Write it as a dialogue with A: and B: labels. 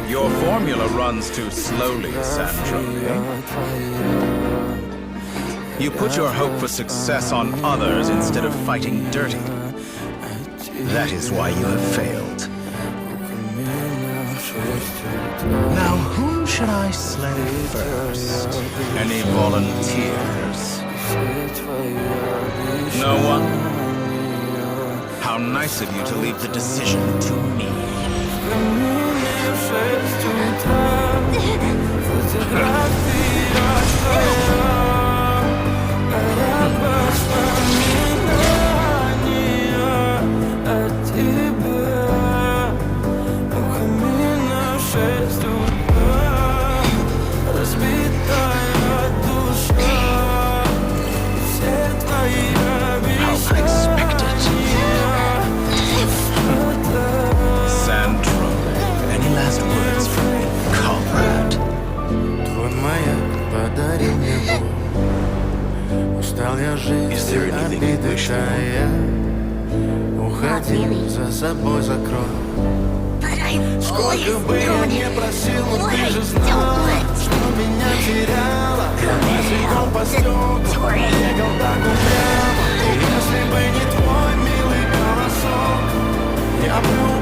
A: Your formula runs too slowly, Sandro. You put your hope for success on others instead of fighting dirty. That is why you have failed. Now, whom should I slay first? Any volunteers? No one? How nice of you to leave the decision to me.
B: Устал я жить, обиды тая. Уходи, за собой закрой. Сколько бы я не просил, но ты же знала, что меня теряла. Босиком по стеклам, бегал так упрямо. Если бы не твой милый голосок, я бы